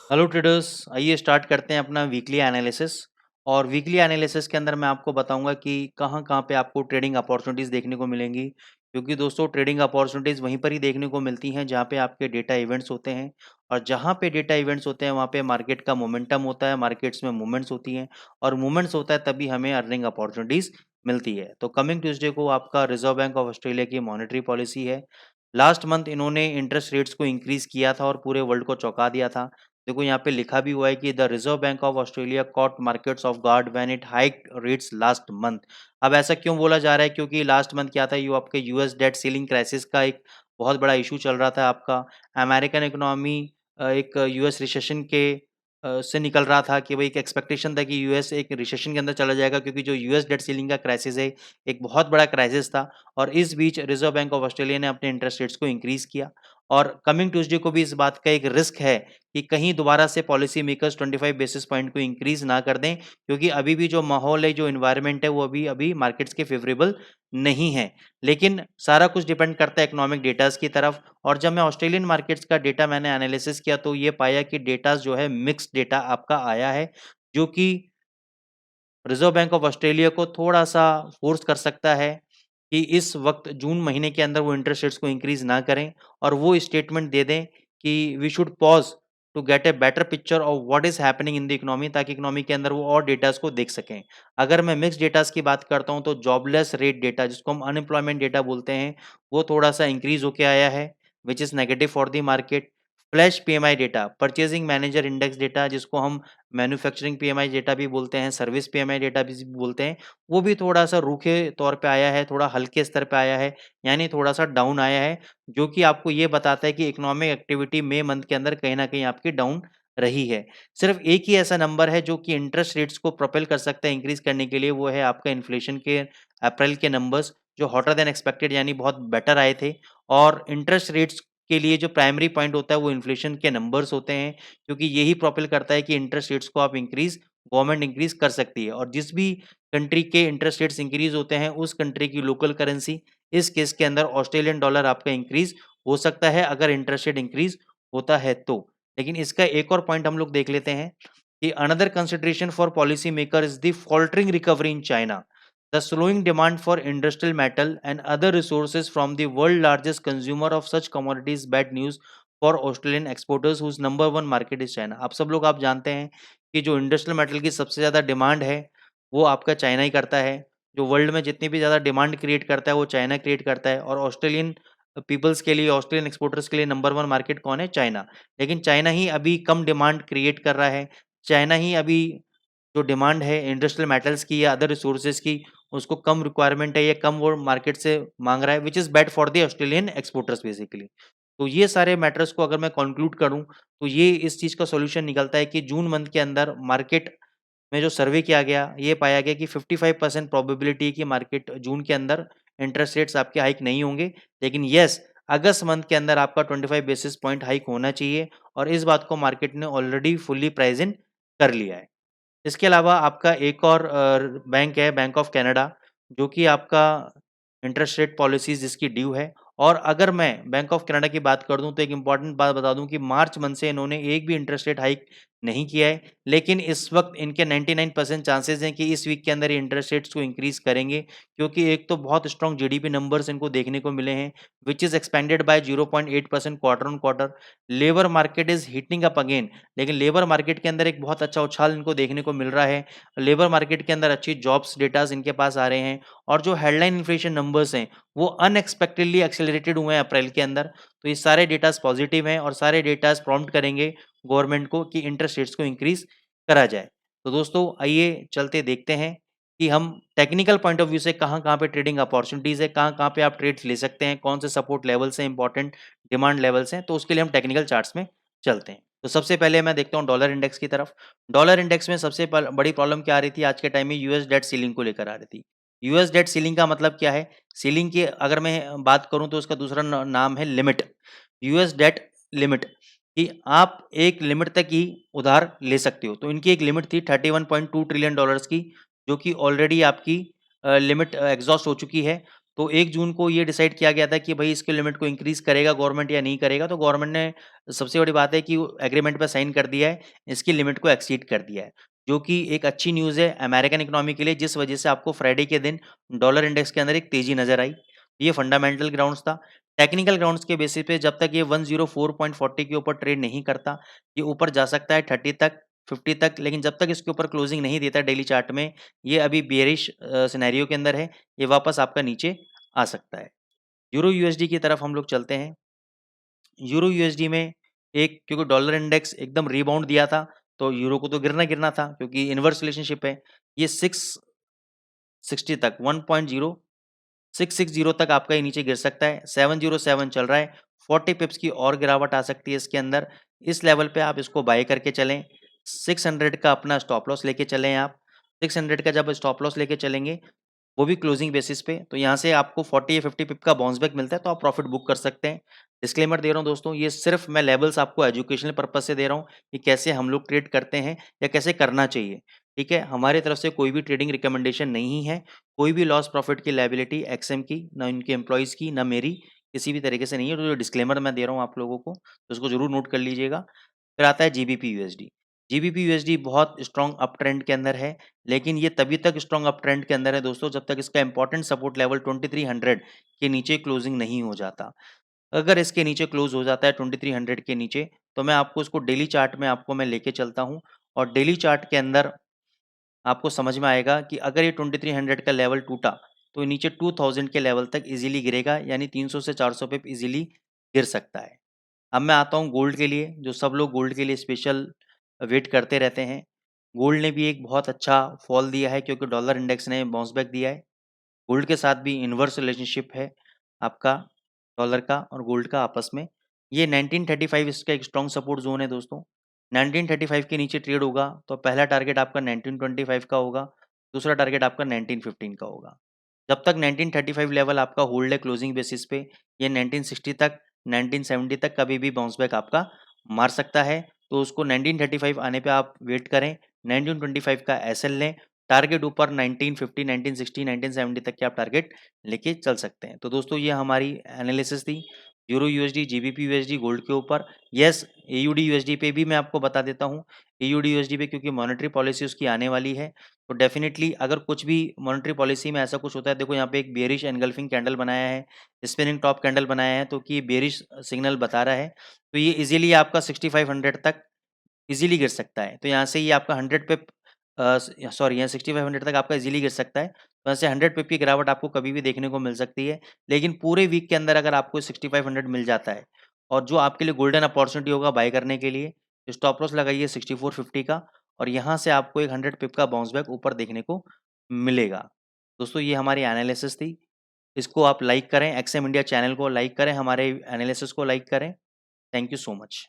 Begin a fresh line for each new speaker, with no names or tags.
Hello traders, आइए start करते हैं अपना वीकली एनालिसिस। और वीकली एनालिसिस के अंदर मैं आपको बताऊंगा कि कहाँ कहाँ पे आपको ट्रेडिंग अपॉर्चुनिटीज़ देखने को मिलेंगी, क्योंकि दोस्तों ट्रेडिंग अपॉर्चुनिटीज़ वहीं पर ही देखने को मिलती हैं जहाँ पे आपके डेटा इवेंट्स होते हैं। और जहाँ पे डेटा इवेंट्स होते हैं वहाँ पे मार्केट का मोमेंटम होता है, मार्केट्स में मूवमेंट्स होती हैं और मूवमेंट्स होता है तभी हमें अर्निंग अपॉर्चुनिटीज़ मिलती है। तो कमिंग ट्यूसडे को आपका रिजर्व बैंक ऑफ ऑस्ट्रेलिया की मॉनेटरी पॉलिसी है। लास्ट मंथ इन्होंने इंटरेस्ट रेट्स को इंक्रीज़ किया था और पूरे वर्ल्ड को चौंका दिया था। देखो यहाँ पे लिखा भी हुआ है कि the Reserve Bank of Australia caught markets off guard when it hiked rates last month. अब ऐसा क्यों बोला जा रहा है? क्योंकि लास्ट मंथ क्या था, ये आपके यूएस डेट सीलिंग क्राइसिस का एक बहुत बड़ा इशू चल रहा था आपका। अमेरिकन इकोनॉमी एक यूएस रिसेशन के से निकल रहा था कि भाई एक एक्सपेक्टेशन था कि यूएस एक रिसेशन के अंदर चला जाएगा, क्योंकि जो यूएस डेट सीलिंग का क्राइसिस है एक बहुत बड़ा क्राइसिस था। और इस बीच रिजर्व बैंक ऑफ ऑस्ट्रेलिया ने अपने इंटरेस्ट रेट्स को इंक्रीज किया। और कमिंग ट्यूसडे को भी इस बात का एक रिस्क है कि कहीं दोबारा से पॉलिसी मेकर्स 25 बेसिस पॉइंट को इंक्रीज ना कर दें, क्योंकि अभी भी जो माहौल है, जो इन्वायरमेंट है, वो अभी अभी मार्केट्स के फेवरेबल नहीं है। लेकिन सारा कुछ डिपेंड करता है इकोनॉमिक डेटास की तरफ। और जब मैं ऑस्ट्रेलियन मार्केट्स का डेटा मैंने एनालिसिस किया तो ये पाया कि डेटा जो है मिक्स डेटा आपका आया है, जो कि रिजर्व बैंक ऑफ ऑस्ट्रेलिया को थोड़ा-सा फ़ोर्स कर सकता है कि इस वक़्त जून महीने के अंदर वो इंटरेस्ट रेट्स को इंक्रीज़ ना करें और वो स्टेटमेंट दे दें कि we should pause to get a better picture of what is happening in the economy, ताकि इकोनॉमी के अंदर वो और डेटाज़ को देख सकें। अगर मैं मिक्स्ड डेटाज़ की बात करता हूँ तो जॉबलेस रेट डेटा, जिसको हम अनएम्प्लॉयमेंट डेटा बोलते हैं, वो थोड़ा-सा इंक्रीज़ होके आया है, which is negative for the market. Flash PMI data, purchasing manager index data, जिसको हम मैन्युफैक्चरिंग पीएमआई डेटा भी बोलते हैं, सर्विस पीएमआई डेटा भी बोलते हैं, वो भी थोड़ा-सा रूखे तौर पे आया है, थोड़ा हल्के स्तर पे आया है, यानी थोड़ा-सा डाउन आया है, जो कि आपको ये बताता है कि इकोनॉमिक एक्टिविटी मई मंथ के अंदर कहीं न कहीं आपकी डाउन रही है। सिर्फ़ एक ही ऐसा नंबर है जो कि इंटरेस्ट रेट्स को प्रोपेल कर सकता है इंक्रीज़ करने के लिए, वो है आपका इन्फ्लेशन के अप्रैल के नंबर्स, जो हॉटर दैन एक्सपेक्टेड यानी बहुत बेटर आए थे। और इंटरेस्ट रेट्स के लिए जो प्राइमरी पॉइंट होता है वो इन्फ्लेशन के नंबर्स होते हैं, क्योंकि यही प्रोपेल करता है कि इंटरेस्ट रेट्स को आप इंक्रीज़ गवर्नमेंट इंक्रीज़ कर सकती है। और जिस भी कंट्री के इंटरेस्ट रेट्स इंक्रीज़ होते हैं, उस कंट्री की लोकल करेंसी, इस केस के अंदर ऑस्ट्रेलियन डॉलर आपका इंक्रीज़ हो सकता है अगर इंटरेस्ट रेट इंक्रीज़ होता है तो। लेकिन इसका एक और पॉइंट हम लोग देख लेते हैं कि another consideration for policy maker is the faltering recovery in China, the slowing demand for industrial metal and other resources from the world largest consumer of such commodities, bad news for Australian exporters whose number one market is China। आप जानते हैं कि जो industrial metal की सबसे ज़्यादा demand है, वो आपका चाइना ही करता है। जो वर्ल्ड में जितनी भी ज़्यादा डिमांड क्रिएट करता है, वो चाइना क्रिएट करता है। और ऑस्ट्रेलियन पीपल्स के लिए, ऑस्ट्रेलियन एक्सपोर्टर्स के लिए नंबर वन मार्केट कौन है? चाइना। लेकिन चाइना ही अभी कम डिमांड क्रिएट कर रहा है। चाइना ही अभी जो डिमांड है इंडस्ट्रियल मेटल्स की या अदर रिसोर्सेज की, उसको कम रिक्वायरमेंट है या कम वो मार्केट से मांग रहा है, which is bad for the Australian exporters basically. तो ये सारे मैटर्स को अगर मैं कंक्लूड करूं तो ये इस चीज़ का सॉल्यूशन निकलता है कि जून मंथ के अंदर मार्केट में जो सर्वे किया गया, ये पाया गया कि 55% प्रोबेबिलिटी है कि मार्केट जून के अंदर इंटरेस्ट रेट्स आपके हाइक नहीं होंगे। लेकिन येस, अगस्त मंथ के अंदर आपका 25 बेसिस पॉइंट हाइक होना चाहिए और इस बात को मार्केट ने ऑलरेडी फुल्ली प्राइस इन कर लिया है। इसके अलावा आपका एक और बैंक है, बैंक ऑफ कनाडा, जो कि आपका इंटरेस्ट रेट पॉलिसीज़ जिसकी ड्यू है। और अगर मैं बैंक ऑफ कनाडा की बात कर दूँ तो एक इम्पॉर्टेंट बात बता दूँ कि मार्च मंथ से इन्होंने एक भी इंटरेस्ट रेट हाइक नहीं किया है। लेकिन इस वक़्त इनके 99% चांसेज़ हैं कि इस वीक के अंदर ये इंटरेस्ट रेट्स को इंक्रीज़ करेंगे, क्योंकि एक तो बहुत स्ट्रॉन्ग जीडीपी नंबर्स इनको देखने को मिले हैं, which is expanded by 0.8% quarter on quarter. Labour market is heating up again, लेकिन लेबर मार्केट के अंदर एक बहुत अच्छा उछाल इनको देखने को मिल रहा है। लेबर मार्केट के अंदर अच्छी जॉब्स डेटाज़ इनके पास आ रहे हैं और जो हेडलाइन इन्फ्लेशन नंबर्स हैं, वो अनएक्सपेक्टेडली एक्सेलरेटेड हुए हैं अप्रैल के अंदर। तो ये सारे डेटाज़ पॉजिटिव हैं और सारे डेटाज़ प्रॉम्प्ट करेंगे गवर्नमेंट को कि इंटरेस्ट रेट्स को इंक्रीज़ करा जाए। तो दोस्तों आइए चलते देखते हैं कि हम टेक्निकल पॉइंट ऑफ व्यू से कहाँ-कहाँ पे ट्रेडिंग अपॉर्चुनिटीज़ है, कहाँ-कहाँ पे आप ट्रेड्स ले सकते हैं, कौन से सपोर्ट लेवल्स हैं, इंपॉर्टेंट डिमांड लेवल्स हैं। तो उसके लिए हम टेक्निकल चार्ट्स में चलते हैं। तो सबसे पहले मैं देखता हूँ डॉलर इंडेक्स की तरफ। डॉलर इंडेक्स में सबसे बड़ी प्रॉब्लम क्या आ रही थी आज के टाइम में? यूएस डेट सीलिंग को लेकर आ रही थी। यूएस डेट सीलिंग का मतलब क्या है? सीलिंग की अगर मैं बात करूँ तो उसका दूसरा नाम है लिमिट। यूएस डेट लिमिट, कि आप एक लिमिट तक ही उधार ले सकते हो। तो इनकी एक लिमिट थी 31.2 ट्रिलियन डॉलर्स की, जो कि ऑलरेडी आपकी लिमिट एग्जॉस्ट हो चुकी है। तो 1 जून को ये डिसाइड किया गया था कि भई इसके लिमिट को इंक्रीज़ करेगा गवर्नमेंट या नहीं करेगा, तो गवर्नमेंट ने सबसे बड़ी बात है कि एग्रीमेंट पे साइन कर दिया है, इसकी लिमिट को एक्सीड कर दिया है, जो कि एक अच्छी न्यूज़ है अमेरिकन इकोनॉमी के लिए, जिस वजह से आपको फ्राइडे के दिन डॉलर इंडेक्स के अंदर एक तेज़ी नज़र आई। ये फंडामेंटल ग्राउंड्स था। टेक्निकल ग्राउंड्स के बेसिस पे जब तक ये 104.40 के ऊपर ट्रेड नहीं करता, ये ऊपर जा सकता है 30 तक, 50 तक, लेकिन जब तक इसके ऊपर क्लोजिंग नहीं देता डेली चार्ट में, ये अभी बेयरिश सिनेरियो के अंदर है, ये वापस आपका नीचे आ सकता है। यूरो यूएसडी की तरफ हम लोग चलते हैं। यूरो यूएसडी में एक क्योंकि डॉलर इंडेक्स एकदम रिबाउंड दिया था, तो यूरो को तो गिरना-गिरना था क्योंकि इनवर्स रिलेशनशिप है। ये 660 तक 1.0660 तक आपका ये नीचे गिर सकता है। 707 चल रहा है, 40 पिप्स की और गिरावट आ सकती है इसके अंदर। इस लेवल पे आप इसको बाय करके चलें। 600 का अपना स्टॉप लॉस लेके चलें आप। 600 का जब स्टॉप लॉस लेके चलेंगे, वो भी क्लोजिंग बेसिस पे, तो यहाँ से आपको 40 या 50 पिप का बाउंस बैक मिलता है, तो आप प्रॉफिट बुक कर सकते हैं। डिस्क्लेमर दे रहा हूँ दोस्तों, ये सिर्फ मैं लेवल्स आपको एजुकेशनल पर्पज़ से दे रहा हूँ कि कैसे हम लोग ट्रेड करते हैं या कैसे करना चाहिए, ठीक है? हमारी तरफ से कोई भी ट्रेडिंग रिकमेंडेशन नहीं है, कोई भी लॉस प्रॉफिट की लायबिलिटी एक्सएम की, ना उनके एम्प्लॉइज़ की, ना मेरी, किसी भी तरीके से नहीं है। तो जो डिस्क्लेमर मैं दे रहा हूँ आप लोगों को, तो उसको ज़रूर नोट कर लीजिएगा। फिर आता है जीबीपी यूएसडी। जीबीपी यूएसडी बहुत स्ट्रॉन्ग अप ट्रेंड के अंदर है, लेकिन ये तभी तक स्ट्रॉन्ग अप ट्रेंड के अंदर है दोस्तों, जब तक इसका इम्पोर्टेंट सपोर्ट लेवल 2300 के नीचे क्लोजिंग नहीं हो जाता। अगर इसके नीचे क्लोज हो जाता है 2300 के नीचे, तो मैं आपको इसको डेली चार्ट में आपको मैं लेके चलता हूँ, और डेली चार्ट के अंदर आपको समझ में आएगा कि अगर ये 2300 का लेवल टूटा, तो नीचे 2000 के लेवल तक ईज़िली गिरेगा, यानी 300 से 400 पिप ईज़िली गिर सकता है। अब मैं आता हूँ गोल्ड के लिए, जो सब लोग गोल्ड के लिए स्पेशल वेट करते रहते हैं। गोल्ड ने भी एक बहुत अच्छा फॉल दिया है क्योंकि डॉलर इंडेक्स ने बाउंस बैक दिया है। गोल्ड के साथ भी इन्वर्स रिलेशनशिप है आपका डॉलर का और गोल्ड का आपस में। ये 1935 इसका एक स्ट्रॉन्ग सपोर्ट ज़ोन है दोस्तों। 1935 के नीचे ट्रेड होगा तो पहला टारगेट आपका 1925 का होगा, दूसरा टारगेट आपका 1915 का होगा। जब तक 1935 लेवल आपका होल्ड है क्लोजिंग बेसिस पे, ये 1960 तक, 1970 तक कभी भी बाउंस बैक आपका मार सकता है। तो उसको 1935 आने पे आप वेट करें, 1925 का एसएल लें, टारगेट ऊपर 1950, 1960, 1970 तक के आप टारगेट लेके चल सकते हैं। तो दोस्तों ये हमारी एनालिसिस थी euro USD, GBP USD, gold के ऊपर। यस, एयूडी यूएसडी पे भी मैं आपको बता देता हूँ। एयूडी यूएसडी पे क्योंकि मॉनेटरी पॉलिसी उसकी आने वाली है, तो डेफिनिटली अगर कुछ भी मॉनेटरी पॉलिसी में ऐसा कुछ होता है, देखो यहाँ पे एक बेयरिश एनगल्फिंग कैंडल बनाया है, स्पिनिंग टॉप कैंडल बनाया है, तो कि बेयरिश सिग्नल बता रहा है, तो ये इजीली आपका 6500 तक इजीली गिर सकता है। तो यहाँ से ये आपका 100 पिप सॉरी यहाँ 6500 तक आपका इजीली गिर सकता है। तो ऐसे 100 पिप की गिरावट आपको कभी भी देखने को मिल सकती है। लेकिन पूरे वीक के अंदर अगर आपको 6500 मिल जाता है, और जो आपके लिए गोल्डन अपॉर्चुनिटी होगा बाय करने के लिए, स्टॉप लॉस लगाइए 6450 का, और यहाँ से आपको एक 100 पिप का बाउंस बैक ऊपर देखने को मिलेगा। दोस्तों ये हमारी एनालिसिस थी। इसको आप लाइक करें, एक्सएम इंडिया चैनल को लाइक करें, हमारे एनालिसिस को लाइक करें। Thank you so much.